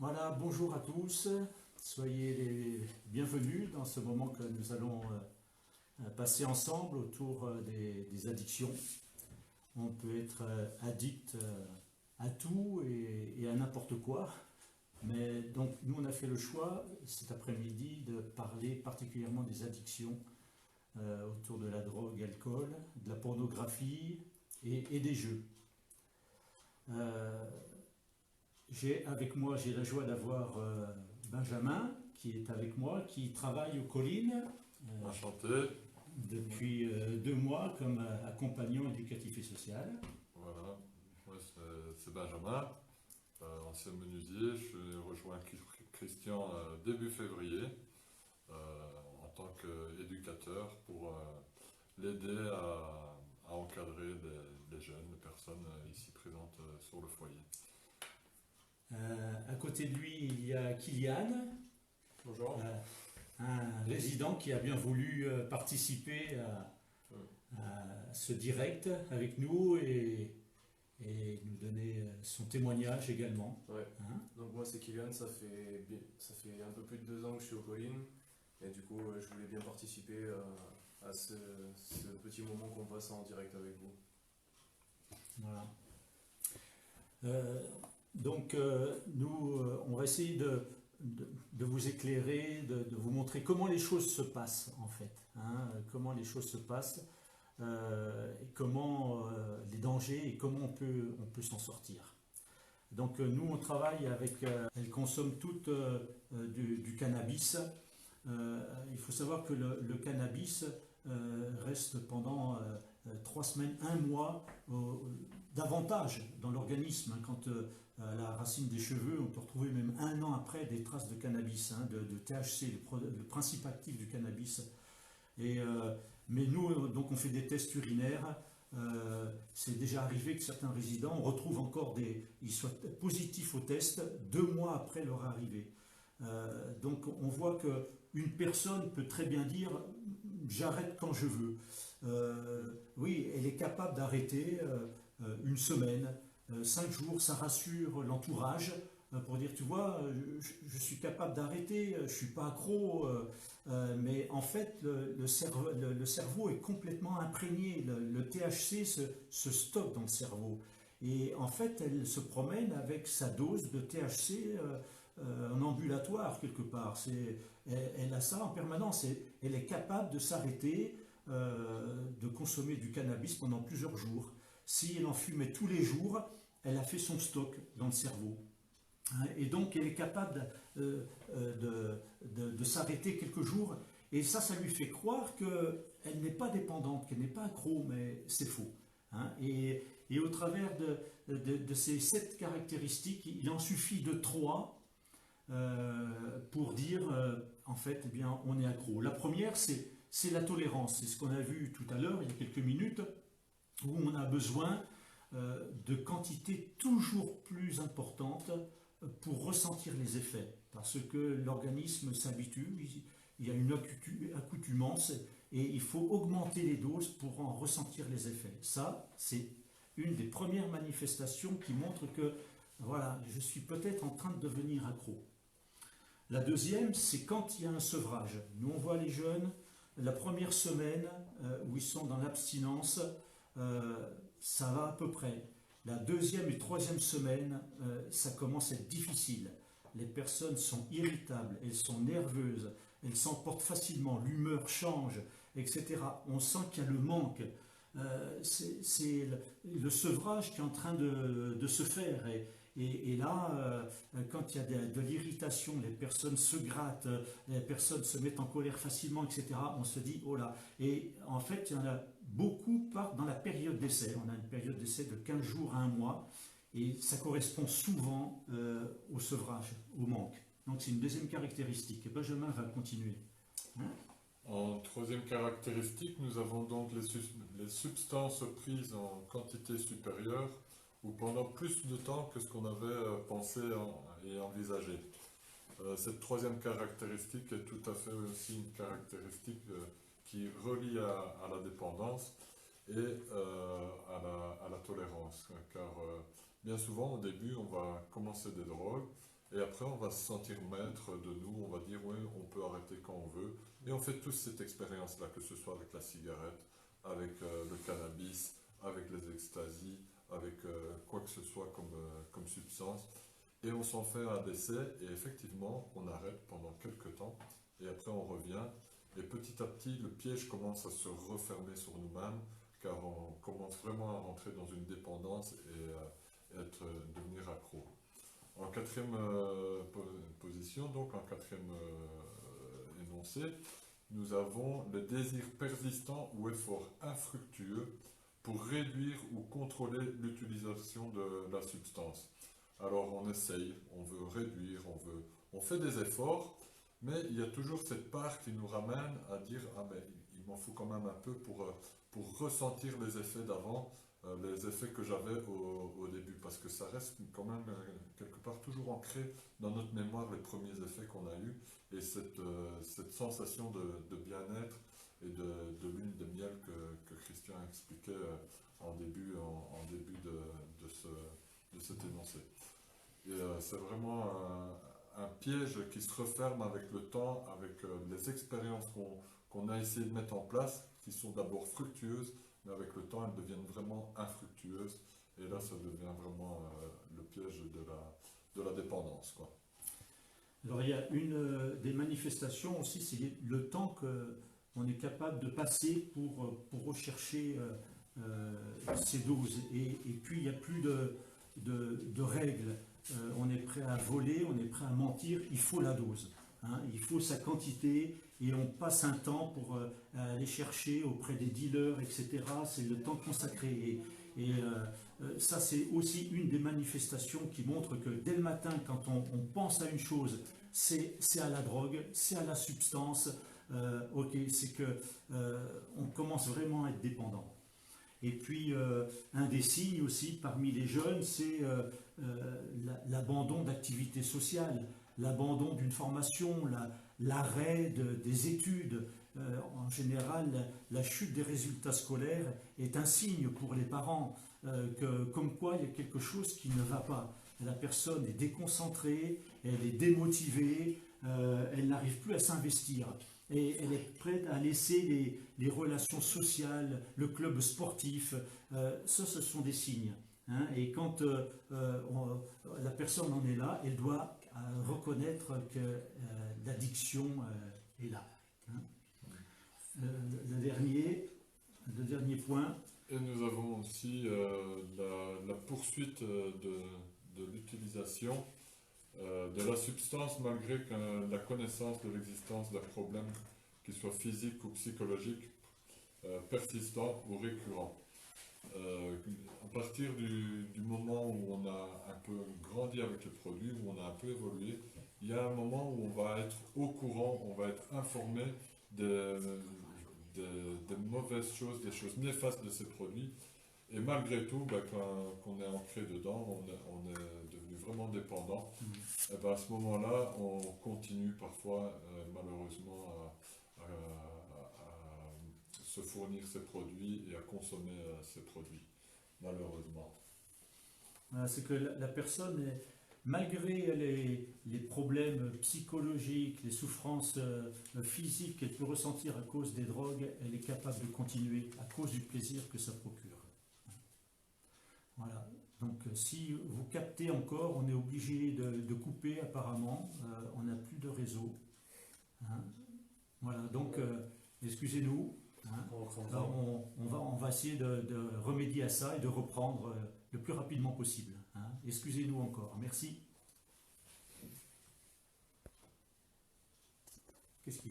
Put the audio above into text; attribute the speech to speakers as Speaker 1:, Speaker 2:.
Speaker 1: Voilà, bonjour à tous, soyez les bienvenus dans ce moment que nous allons passer ensemble autour des addictions. On peut être addict à tout et à n'importe quoi, mais donc nous on a fait le choix cet après-midi de parler particulièrement des addictions autour de la drogue, l'alcool, de la pornographie et des jeux. Euh, j'ai la joie d'avoir Benjamin qui est avec moi, qui travaille aux collines
Speaker 2: Enchanté.
Speaker 1: depuis 2 mois comme accompagnant éducatif et social.
Speaker 2: Voilà. Moi, c'est Benjamin, ancien menuisier. Je rejoins Christian début février en tant qu'éducateur pour l'aider à encadrer les jeunes, les personnes ici présentes sur le foyer.
Speaker 1: À côté de lui, il y a Kylian,
Speaker 3: Bonjour.
Speaker 1: un résident qui a bien voulu participer à ce direct avec nous et nous donner son témoignage également.
Speaker 3: Ouais.
Speaker 1: Hein.
Speaker 3: Donc moi c'est Kylian, ça fait un peu plus de 2 ans que je suis aux collines et du coup je voulais bien participer à ce petit moment qu'on passe en direct avec vous.
Speaker 1: Voilà. Donc nous, on va essayer de vous éclairer, de vous montrer comment les choses se passent en fait, hein, comment les choses se passent, et comment les dangers et comment on peut s'en sortir. Donc nous, on travaille avec, elles consomment toutes du cannabis. Il faut savoir que le cannabis reste pendant 3 semaines, un mois davantage dans l'organisme. Quand à la racine des cheveux, on peut retrouver même un an après des traces de cannabis, hein, de THC, le principe actif du cannabis. Et, mais nous, donc on fait des tests urinaires. C'est déjà arrivé que certains résidents, on retrouve encore ils soient positifs au test 2 mois après leur arrivée. Donc on voit qu'une personne peut très bien dire j'arrête quand je veux. Oui, elle est capable d'arrêter une semaine, 5 jours, ça rassure l'entourage pour dire tu vois, je suis capable d'arrêter, je suis pas accro, mais en fait le cerveau est complètement imprégné, le THC se stocke dans le cerveau. Et en fait, elle se promène avec sa dose de THC en ambulatoire quelque part. Elle a ça en permanence. Elle est capable de s'arrêter, de consommer du cannabis pendant plusieurs jours. Si elle en fumait tous les jours, elle a fait son stock dans le cerveau. Et donc elle est capable de s'arrêter quelques jours. Et ça lui fait croire qu'elle n'est pas dépendante, qu'elle n'est pas accro, mais c'est faux. Hein. Et au travers de ces 7 caractéristiques, il en suffit de 3 pour dire, en fait, eh bien, on est accro. La première, c'est la tolérance. C'est ce qu'on a vu tout à l'heure, il y a quelques minutes, où on a besoin de quantités toujours plus importantes pour ressentir les effets. Parce que l'organisme s'habitue, il y a une accoutumance et il faut augmenter les doses pour en ressentir les effets. Ça, c'est une des premières manifestations qui montre que, voilà, je suis peut-être en train de devenir accro. La deuxième, c'est quand il y a un sevrage. Nous, on voit les jeunes, la première semaine où ils sont dans l'abstinence, ça va à peu près. La deuxième et troisième semaine, ça commence à être difficile. Les personnes sont irritables, elles sont nerveuses, elles s'emportent facilement, l'humeur change, etc. On sent qu'il y a le manque. C'est le sevrage qui est en train de se faire. Et là, quand il y a de l'irritation, les personnes se grattent, les personnes se mettent en colère facilement, etc., on se dit, oh là. Et en fait, il y en a beaucoup partent dans la période d'essai. On a une période d'essai de 15 jours à un mois. Et ça correspond souvent au sevrage, au manque. Donc c'est une deuxième caractéristique. Et Benjamin va continuer. Hein.
Speaker 2: En troisième caractéristique, nous avons donc les substances prises en quantité supérieure ou pendant plus de temps que ce qu'on avait pensé et envisagé. Cette troisième caractéristique est tout à fait aussi une caractéristique qui relie à la dépendance et à la tolérance. Car bien souvent, au début, on va commencer des drogues Et après, on va se sentir maître de nous, on va dire, oui, on peut arrêter quand on veut. Et on fait tous cette expérience-là, que ce soit avec la cigarette, avec le cannabis, avec les extasies, avec quoi que ce soit comme substance. Et on s'en fait un décès, et effectivement, on arrête pendant quelques temps, et après on revient. Et petit à petit, le piège commence à se refermer sur nous-mêmes, car on commence vraiment à rentrer dans une dépendance et devenir accro. En quatrième position, donc en quatrième énoncé, nous avons le désir persistant ou effort infructueux pour réduire ou contrôler l'utilisation de la substance. Alors on essaye, on veut réduire, on fait des efforts, mais il y a toujours cette part qui nous ramène à dire ah mais il m'en faut quand même un peu pour ressentir les effets d'avant, les effets que j'avais au début, parce que ça reste quand même quelque part toujours ancré dans notre mémoire les premiers effets qu'on a eus, et cette sensation de bien-être et de lune de miel que Christian expliquait en début de cet énoncé. Et c'est vraiment un piège qui se referme avec le temps, avec les expériences qu'on a essayé de mettre en place, qui sont d'abord fructueuses, mais avec le temps, elles deviennent vraiment infructueuses. Et là, ça devient vraiment le piège de la dépendance, quoi.
Speaker 1: Alors il y a une des manifestations aussi, c'est le temps qu'on est capable de passer pour rechercher ces doses. Et puis il n'y a plus de règles. On est prêt à voler, on est prêt à mentir, il faut la dose. Hein, il faut sa quantité et on passe un temps pour aller chercher auprès des dealers, etc. C'est le temps consacré. Et ça, c'est aussi une des manifestations qui montre que dès le matin, quand on pense à une chose, c'est à la drogue, c'est à la substance, ok, c'est que on commence vraiment à être dépendant. Et puis, un des signes aussi parmi les jeunes, c'est l'abandon d'activités sociales, l'abandon d'une formation, l'arrêt des études. En général, la chute des résultats scolaires est un signe pour les parents, comme quoi il y a quelque chose qui ne va pas. La personne est déconcentrée, elle est démotivée, elle n'arrive plus à s'investir. Et elle est prête à laisser les relations sociales, le club sportif, ça ce sont des signes. Hein, et quand la personne en est là, elle doit reconnaître que l'addiction est là. Hein. Le dernier point.
Speaker 2: Et nous avons aussi la poursuite de l'utilisation de la substance malgré la connaissance de l'existence d'un problème qui soit physique ou psychologique persistant ou récurrent. À partir du moment où on a un peu grandi avec le produit, où on a un peu évolué, il y a un moment où on va être au courant, on va être informé des mauvaises choses, des choses néfastes de ces produits. Et malgré tout, quand on est ancré dedans, on est devenu vraiment dépendant. Et à ce moment-là, on continue parfois, malheureusement, à se fournir ces produits et à consommer ces produits, malheureusement.
Speaker 1: Voilà, c'est que la personne, malgré les problèmes psychologiques, les souffrances physiques qu'elle peut ressentir à cause des drogues, elle est capable de continuer à cause du plaisir que ça procure. Voilà. Donc si vous captez encore, on est obligé de couper apparemment, on n'a plus de réseau. Hein. Voilà, donc excusez-nous. Hein. Alors, on va essayer de remédier à ça et de reprendre le plus rapidement possible. Hein. Excusez-nous encore. Merci.